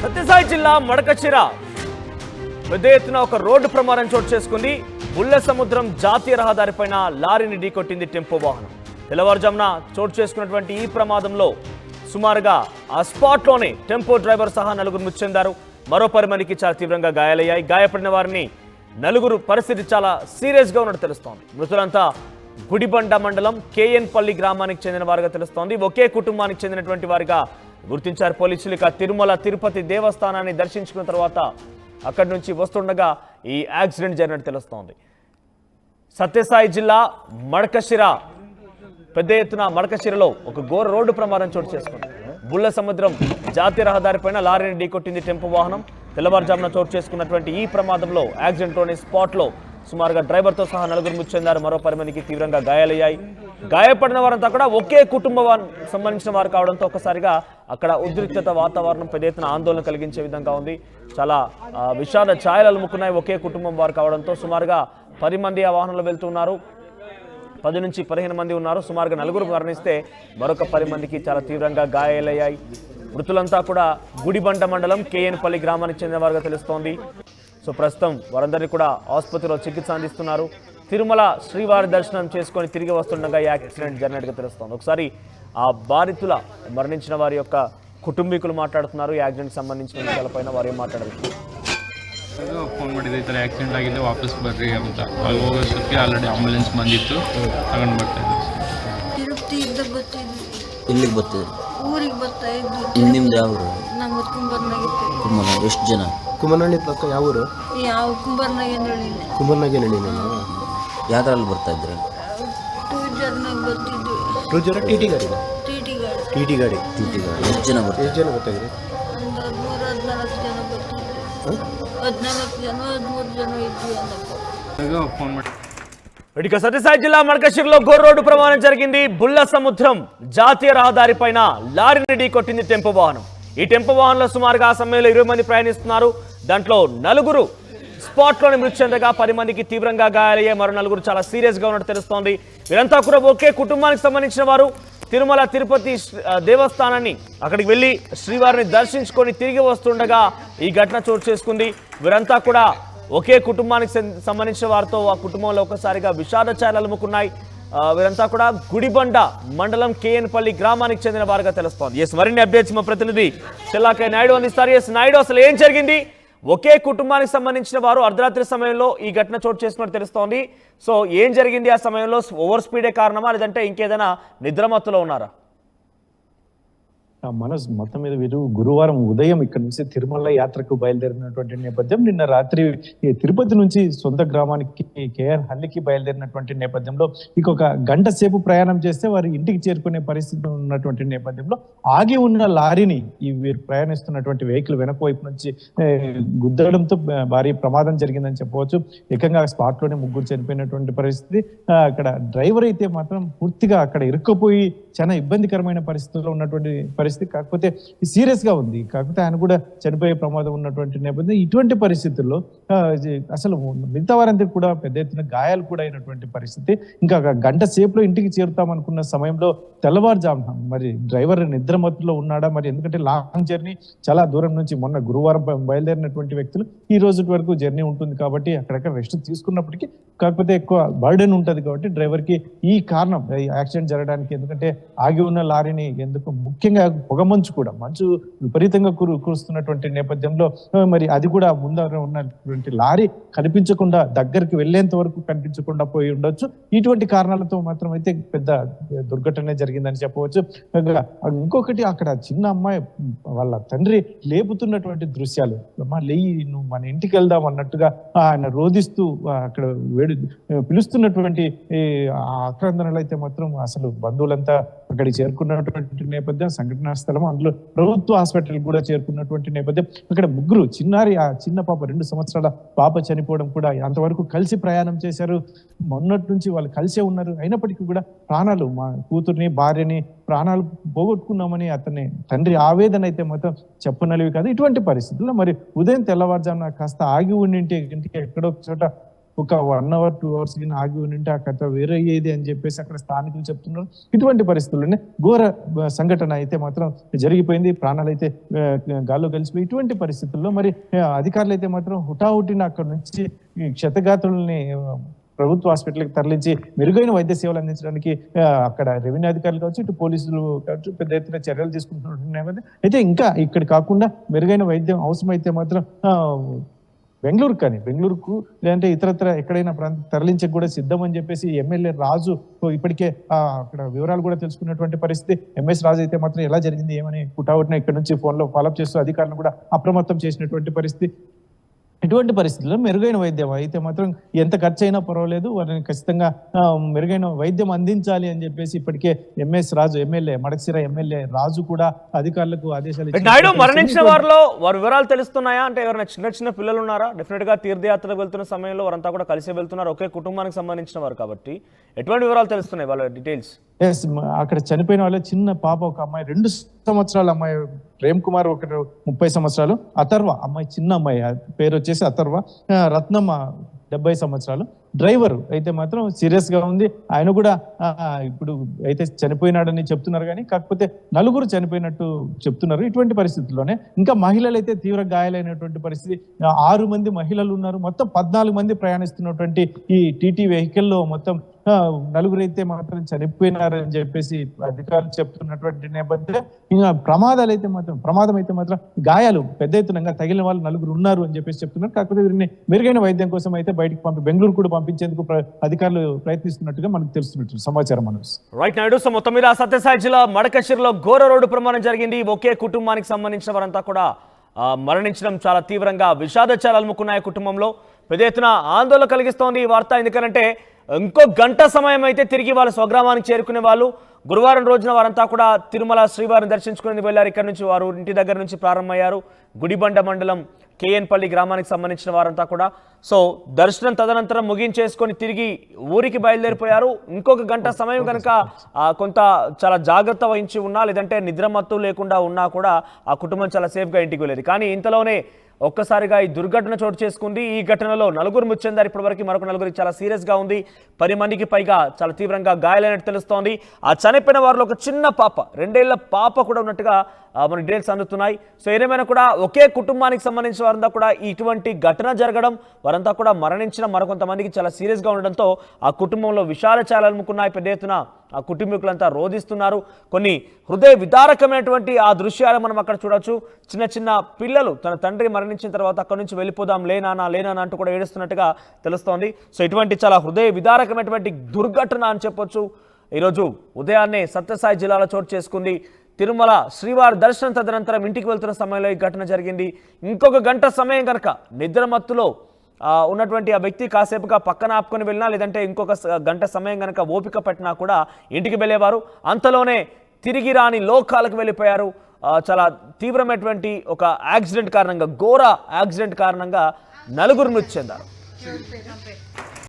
సత్యసాయి జిల్లా మడకశిర పెద్ద ఎత్తున ఒక రోడ్డు ప్రమాదం చోటు చేసుకుంది. బుల్ల సముద్రం జాతీయ రహదారిపైన లారీని ఢీకొట్టింది టెంపో వాహనం. తెల్లవారుజామున చోటు చేసుకున్నటువంటి ఈ ప్రమాదంలో సుమారుగా ఆ స్పాట్లోనే టెంపో డ్రైవర్ సహా నలుగురు మృతి చెందారు. మరో 10 మందికి చాలా తీవ్రంగా గాయాలయ్యాయి. గాయపడిన వారిని నలుగురు పరిస్థితి చాలా సీరియస్గా ఉన్నట్టు తెలుస్తోంది. మృతులంతా గుడిబండ మండలం కేఎన్పల్లి గ్రామానికి చెందిన వారుగా తెలుస్తోంది. ఒకే కుటుంబానికి చెందినటువంటి వారిగా గుర్తించారు పోలీసులు. ఇక తిరుమల తిరుపతి దేవస్థానాన్ని దర్శించుకున్న తర్వాత అక్కడి నుంచి వస్తుండగా ఈ యాక్సిడెంట్ జరిగినట్టు తెలుస్తోంది. సత్యసాయి జిల్లా మడకశిర పెద్ద ఎత్తున మడకశిరలో ఒక ఘోర రోడ్డు ప్రమాదం చోటు చేసుకుంది. బుల్ల సముద్రం జాతీయ రహదారిపైన లారీని ఢీకొట్టింది టెంపో వాహనం. తెల్లవారుజామున చోటు చేసుకున్నటువంటి ఈ ప్రమాదంలో యాక్సిడెంట్లోని స్పాట్లో సుమారుగా డ్రైవర్తో సహా నలుగురు మృతి చెందారు. మరో 10 మందికి తీవ్రంగా గాయాలయ్యాయి. గాయపడిన వారంతా కూడా ఒకే కుటుంబానికి సంబంధించిన వారు కావడంతో ఒక్కసారిగా అక్కడ ఉద్రిక్తత వాతావరణం పెద్ద ఎత్తున ఆందోళన కలిగించే విధంగా ఉంది. చాలా విషాద ఛాయలు అలుముకున్నాయి. ఒకే కుటుంబం వారు కావడంతో సుమారుగా 10 మంది ఆ వాహనంలో వెళ్తున్నారు. 10 నుంచి 15 మంది ఉన్నారు. సుమారుగా నలుగురు మరణిస్తే మరొక 10 మందికి చాలా తీవ్రంగా గాయాలయ్యాయి. మృతులంతా కూడా గుడిబండ మండలం కేఎన్పల్లి గ్రామానికి చెందిన వారుగా తెలుస్తోంది. సో ప్రస్తుతం వారందరినీ కూడా ఆసుపత్రిలో చికిత్స అందిస్తున్నారు. తిరుమల శ్రీవారి దర్శనం చేసుకొని తిరిగి వస్తుండగా ఈ యాక్సిడెంట్ జరిగినట్టుగా తెలుస్తోంది. ఒకసారి ఆ బాధితుల మరణించిన వారి యొక్క కుటుంబీకులు మాట్లాడుతున్నారు. ఈ యాక్సిడెంట్ సంబంధించిన విషయాలపైన వారు ఏం ಮಾತಾಡಬೇಕು. ಫೋನ್ ಮಾಡಿದೆ ಈ ಥರ ಆಕ್ಸಿಡೆಂಟ್ ಆಗಿದೆ, ವಾಪಸ್ ಬರ್ರಿ ಅಂತ. ಅಲ್ಲಿ ಹೋಗೋಷ್ಟೊತ್ತಿಗೆ ಆಲ್ರೆಡಿ ಆಂಬುಲೆನ್ಸ್ ಬಂದಿತ್ತು, ತಗೊಂಡು ಬರ್ತಾ ಇದ್ವಿ. ತಿರುಪತಿಯಿಂದ ಬರ್ತಿದ್ವಿ. ಇಲ್ಲಿಗೆ ಬರ್ತಿದ್ರಿ? ಊರಿಗೆ ಬರ್ತಾ ಇದ್ವಿ. ನಿಮ್ದು ಯಾವ ಊರು? ನಮ್ಮ ಕುಂಬರ್ನಾಗಿತ್ತು. ಕುಂಬನ. ಎಷ್ಟು ಜನ? ಕುಂಬನಹಳ್ಳಿ ಪಕ್ಕ ಯಾವ ಊರು? ಯಾವ ಕುಂಬರ್ನಾಗೇನಹಳ್ಳಿ. ಕುಂಬರ್ನಾಗೇನಹಳ್ಳಿ. ನಾನು ಯಾವ್ದ್ರಲ್ಲಿ ಬರ್ತಾ ಇದ್ರಿ? 2 ವೀಲರ್ನಾಗ ಬರ್ತಿದ್ವಿ. 2 ವೀಲರ್ ಟಿ ಟಿ ಗಾಡಿ. ಟಿ ಟಿ ಗಾಡಿ. ಎಷ್ಟು ಜನ ಬರ್ತಾರೆ? ಎಷ್ಟು ಜನ ಬರ್ತಾ ಇದ್ರಿ? ಒಂದು 13-14 ಜನ ಬರ್ತಿದ್ವಿ. 14 ಜನ 13 ಜನ ಇದ್ವಿ ಅನ್ನಪ್ಪ. ಫೋನ್ ಮಾಡಿ ఇక సత్యసాయి జిల్లా మడకశిరలో ఘోర రోడ్డు ప్రమాదం జరిగింది. బుల్ల సముద్రం జాతీయ రహదారి పైన లారీని ఢీకొట్టింది టెంపో వాహనం. ఈ టెంపో వాహనంలో సుమారుగా ఆ సమయంలో 20 మంది ప్రయాణిస్తున్నారు. దాంట్లో నలుగురు స్పాట్లోనే మృతి చెందగా 10 మందికి తీవ్రంగా గాయాలయ్యే. మరో నలుగురు చాలా సీరియస్గా ఉన్నట్టు తెలుస్తోంది. వీరంతా కూడా ఒకే కుటుంబానికి సంబంధించిన వారు. తిరుమల తిరుపతి దేవస్థానాన్ని అక్కడికి వెళ్ళి శ్రీవారిని దర్శించుకొని తిరిగి వస్తుండగా ఈ ఘటన చోటు చేసుకుంది. వీరంతా కూడా ఒకే కుటుంబానికి సంబంధించిన వారితో ఆ కుటుంబంలో ఒకసారిగా విషాద ఛాయలు అలుముకున్నాయి. వీరంతా కూడా గుడిబండ మండలం కేఎన్పల్లి గ్రామానికి చెందిన వారుగా తెలుస్తోంది. ఎస్, మరిన్ని అప్డేట్స్ మా ప్రతినిధి చెల్లాకే నాయుడు అందిస్తారు. ఎస్ నాయుడు, అసలు ఏం జరిగింది? ఒకే కుటుంబానికి సంబంధించిన వారు అర్ధరాత్రి సమయంలో ఈ ఘటన చోటు చేసుకున్నట్టు తెలుస్తోంది. సో ఏం జరిగింది? ఆ సమయంలో ఓవర్ స్పీడే కారణమా, లేదంటే ఇంకేదైనా నిద్రమత్తులో ఉన్నారా? మనస్ మొత్తం మీద వీరు గురువారం ఉదయం ఇక్కడ నుంచి తిరుమల యాత్రకు బయలుదేరినటువంటి నేపథ్యం. నిన్న రాత్రి తిరుపతి నుంచి సొంత గ్రామానికి కేఆర్ హల్లికి బయలుదేరినటువంటి నేపథ్యంలో ఇంకొక గంట సేపు ప్రయాణం చేస్తే వారు ఇంటికి చేరుకునే పరిస్థితి ఉన్నటువంటి నేపథ్యంలో ఆగి ఉన్న లారీని ఈ వీరు ప్రయాణిస్తున్నటువంటి వెహికల్ వెనక వైపు నుంచి గుద్దడంతో భారీ ప్రమాదం జరిగిందని చెప్పవచ్చు. ఏకంగా స్పాట్ లోనే ముగ్గురు చనిపోయినటువంటి పరిస్థితి. అక్కడ డ్రైవర్ అయితే మాత్రం పూర్తిగా అక్కడ ఇరుక్కుపోయి చాలా ఇబ్బందికరమైన పరిస్థితుల్లో ఉన్నటువంటి పరిస్థితి. కాకపోతే సీరియస్ గా ఉంది. కాకపోతే ఆయన కూడా చనిపోయే ప్రమాదం ఉన్నటువంటి నేపథ్యం. ఇటువంటి పరిస్థితుల్లో అసలు మిగతా వారందరికీ కూడా పెద్ద ఎత్తున గాయాలు కూడా అయినటువంటి పరిస్థితి. ఇంకా గంట సేపులో ఇంటికి చేరుతామనుకున్న సమయంలో తెల్లవారుజామున మరి డ్రైవర్ నిద్రమత్తులో ఉన్నాడా మరి, ఎందుకంటే లాంగ్ జర్నీ, చాలా దూరం నుంచి మొన్న గురువారం బయలుదేరినటువంటి వ్యక్తులు ఈ రోజు వరకు జర్నీ ఉంటుంది కాబట్టి అక్కడక్కడ రెస్ట్ తీసుకున్నప్పటికీ కాకపోతే ఎక్కువ బర్డెన్ ఉంటుంది కాబట్టి డ్రైవర్ కి ఈ కారణం యాక్సిడెంట్ జరగడానికి. ఎందుకంటే ఆగి ఉన్న లారీని ఎందుకు ముఖ్యంగా పొగమంచు కూడా మంచు విపరీతంగా కురుస్తున్నటువంటి నేపథ్యంలో మరి అది కూడా ముందర ఉన్నటువంటి లారీ కనిపించకుండా దగ్గరికి వెళ్లేంత వరకు కనిపించకుండా పోయి ఉండొచ్చు. ఇటువంటి కారణాలతో మాత్రం అయితే పెద్ద దుర్ఘటన జరిగిందని చెప్పవచ్చు. ఇంకొకటి అక్కడ చిన్న అమ్మాయి వాళ్ళ తండ్రి లేపుతున్నటువంటి దృశ్యాలు, అమ్మా లేయి నువ్వు మన ఇంటికి వెళ్దాం అన్నట్టుగా ఆయన రోధిస్తూ అక్కడ పిలుస్తున్నటువంటి ఆక్రందనలు అయితే మాత్రం అసలు బంధువులంతా అక్కడికి చేరుకున్నటువంటి నేపథ్యం, సంఘటనా స్థలం, అందులో ప్రభుత్వ హాస్పిటల్ కూడా చేరుకున్నటువంటి నేపథ్యం. అక్కడ ముగ్గురు చిన్నారి, ఆ చిన్న పాప 2 సంవత్సరాల పాప చనిపోవడం కూడా, అంతవరకు కలిసి ప్రయాణం చేశారు, మొన్నటి నుంచి వాళ్ళు కలిసే ఉన్నారు. అయినప్పటికీ కూడా ప్రాణాలు, మా కూతుర్ని భార్యని ప్రాణాలు పోగొట్టుకున్నామని అతని తండ్రి ఆవేదన అయితే మాత్రం చెప్పనలివి కాదు. ఇటువంటి పరిస్థితుల్లో మరి ఉదయం తెల్లవారుజామున కాస్త ఆగి ఉండింటే ఇంటికి ఎక్కడో చోట ఒక 1 hour 2 hours ఆగి ఉంటే ఆ కథ వేరే అయ్యేది అని చెప్పేసి అక్కడ స్థానికులు చెప్తున్నారు. ఇటువంటి పరిస్థితుల్లోనే ఘోర సంఘటన అయితే మాత్రం జరిగిపోయింది. ప్రాణాలు అయితే గాల్లో కలిసిపోయి ఇటువంటి పరిస్థితుల్లో మరి అధికారులు అయితే మాత్రం హుటాహుటిన అక్కడ నుంచి క్షతగాత్రుల్ని ప్రభుత్వ హాస్పిటల్కి తరలించి మెరుగైన వైద్య సేవలు అందించడానికి అక్కడ రెవెన్యూ అధికారులు కావచ్చు, ఇటు పోలీసులు కావచ్చు పెద్ద ఎత్తున చర్యలు తీసుకుంటున్నారు. అయితే ఇంకా ఇక్కడ కాకుండా మెరుగైన వైద్యం అవసరమైతే మాత్రం బెంగళూరుకు లేదంటే ఇతరత్ర ఎక్కడైనా ప్రాంతం తరలించక కూడా సిద్ధం అని చెప్పేసి ఎమ్మెల్యే రాజు ఇప్పటికే అక్కడ వివరాలు కూడా తెలుసుకున్నటువంటి పరిస్థితి. ఎంఎస్ రాజు అయితే మాత్రం ఎలా జరిగింది ఏమని హుటాహుటిన ఇక్కడ నుంచి ఫోన్లో ఫాలోఅప్ చేస్తూ అధికారులను కూడా అప్రమత్తం చేసినటువంటి పరిస్థితి. ఇటువంటి పరిస్థితుల్లో మెరుగైన వైద్యం అయితే మాత్రం ఎంత ఖర్చు అయినా పర్వాలేదు, వారిని ఖచ్చితంగా మెరుగైన వైద్యం అందించాలి అని చెప్పేసి ఇప్పటికే ఎంఎస్ రాజు ఎమ్మెల్యే మడకశిర ఎమ్మెల్యే రాజు కూడా అధికారులకు ఆదేశాలు నాయుడు మరణించిన వారిలో వారి వివరాలు తెలుస్తున్నాయా? అంటే ఎవరైనా చిన్న పిల్లలు ఉన్నారా? డెఫినెట్ గా తీర్థయాత్రకు వెళ్తున్న సమయంలో వారంతా కూడా కలిసి వెళ్తున్నారు, ఒకే కుటుంబానికి సంబంధించిన వారు కాబట్టి ఎటువంటి వివరాలు తెలుస్తున్నాయి వాళ్ళ డీటెయిల్స్? అక్కడ చనిపోయిన వాళ్ళ చిన్న పాప ఒక అమ్మాయి 2 సంవత్సరాల అమ్మాయి ప్రేమ్ కుమార్, ఒక 30 సంవత్సరాలు, అథర్వ అమ్మాయి చిన్న అమ్మాయి పేరు వచ్చేసి అథర్వ, రత్నమ్మ 70 సంవత్సరాలు. డ్రైవర్ అయితే మాత్రం సీరియస్ గా ఉంది. ఆయన కూడా ఇప్పుడు అయితే చనిపోయినాడని చెప్తున్నారు, కానీ కాకపోతే 4 చనిపోయినట్టు చెప్తున్నారు. ఇటువంటి పరిస్థితుల్లోనే ఇంకా మహిళలు అయితే తీవ్ర గాయాలైనటువంటి పరిస్థితి. 6 మంది మహిళలు ఉన్నారు. మొత్తం 14 మంది ప్రయాణిస్తున్నటువంటి ఈ టీటీ వెహికల్లో మొత్తం 4 అయితే మాత్రం చనిపోయినారని చెప్పేసి అధికారులు చెప్తున్నటువంటి నేపథ్యం. ఇంకా ప్రమాదం అయితే మాత్రం గాయాలు పెద్ద ఎత్తున తగిలిన వాళ్ళు 4 ఉన్నారు అని చెప్పేసి చెప్తున్నారు. కాకపోతే వీరిని మెరుగైన వైద్యం కోసం అయితే బయటకు బెంగళూరు కూడా పంపించేందుకు అధికారులు ప్రయత్నిస్తున్నట్టుగా మనకు తెలుస్తున్నట్టు సమాచారం. రైట్ నాయుడు, సో మొత్తం మీద సత్యసాయి జిల్లా మడకశిరలో ఘోర రోడ్డు ప్రమాదం జరిగింది. ఒకే కుటుంబానికి సంబంధించిన వారంతా కూడా మరణించడం చాలా తీవ్రంగా విషాదచాలు అలుముకున్నాయి. కుటుంబంలో పెద్ద ఎత్తున ఆందోళన కలిగిస్తోంది ఈ వార్త. ఎందుకంటే ఇంకో గంట సమయం అయితే తిరిగి వాళ్ళ స్వగ్రామానికి చేరుకునే వాళ్ళు. గురువారం రోజున వారంతా కూడా తిరుమల శ్రీవారిని దర్శించుకుని వెళ్ళారు. ఇక్కడ నుంచి వారు ఇంటి దగ్గర నుంచి ప్రారంభమయ్యారు. గుడిబండ మండలం కేఎన్పల్లి గ్రామానికి సంబంధించిన వారంతా కూడా సో దర్శనం తదనంతరం ముగించేసుకొని తిరిగి ఊరికి బయలుదేరిపోయారు. ఇంకొక గంట సమయం కనుక కొంత చాలా జాగ్రత్త వహించి ఉన్నా, లేదంటే నిద్రమత్తు లేకుండా ఉన్నా కూడా ఆ కుటుంబం చాలా సేఫ్గా ఇంటికి వెళ్ళేది. కానీ ఇంతలోనే ఒక్కసారిగా ఈ దుర్ఘటన చోటు చేసుకుంది. ఈ ఘటనలో 4 మృతి చెందారు. ఇప్పటివరకు మరొక 4 చాలా సీరియస్గా ఉంది. 10 మందికి పైగా చాలా తీవ్రంగా గాయాలైనట్టు తెలుస్తోంది. ఆ చనిపోయిన వారిలో ఒక చిన్న పాప, 2 ఏళ్ల పాప కూడా ఉన్నట్టుగా మనకి డీటెయిల్స్ అందుతున్నాయి. సో ఏదేమైనా కూడా ఒకే కుటుంబానికి సంబంధించిన వారంతా కూడా ఇటువంటి ఘటన జరగడం, వారంతా కూడా మరణించిన మరికొంతమందికి చాలా సీరియస్గా ఉండడంతో ఆ కుటుంబంలో విషాదచాలు అలుముకున్నాయి. పెద్ద ఎత్తున ఆ కుటుంబీకులంతా రోధిస్తున్నారు. కొన్ని హృదయ విదారకమైనటువంటి ఆ దృశ్యాలు మనం అక్కడ చూడొచ్చు. చిన్న పిల్లలు తన తండ్రి మరణించిన తర్వాత అక్కడి నుంచి వెళ్ళిపోదాం లేనానా అంటూ కూడా ఏడుస్తున్నట్టుగా తెలుస్తోంది. సో ఇటువంటి చాలా హృదయ విదారకమైనటువంటి దుర్ఘటన అని చెప్పొచ్చు. ఈరోజు ఉదయాన్నే సత్యసాయి జిల్లాలో చోటు చేసుకుంది. తిరుమల శ్రీవారి దర్శనం తదనంతరం ఇంటికి వెళ్తున్న సమయంలో ఈ ఘటన జరిగింది. ఇంకొక గంట సమయం కనుక నిద్రమత్తులో ఉన్నటువంటి ఆ వ్యక్తి కాసేపుగా పక్కన ఆపుకొని వెళ్ళినా, లేదంటే ఇంకొక గంట సమయం కనుక ఓపిక పట్టినా కూడా ఇంటికి వెళ్ళేవారు. అంతలోనే తిరిగి రాని లోకాలకు వెళ్ళిపోయారు. చాలా తీవ్రమైనటువంటి ఒక యాక్సిడెంట్ కారణంగా, ఘోర యాక్సిడెంట్ కారణంగా 4 మృతి చెందారు.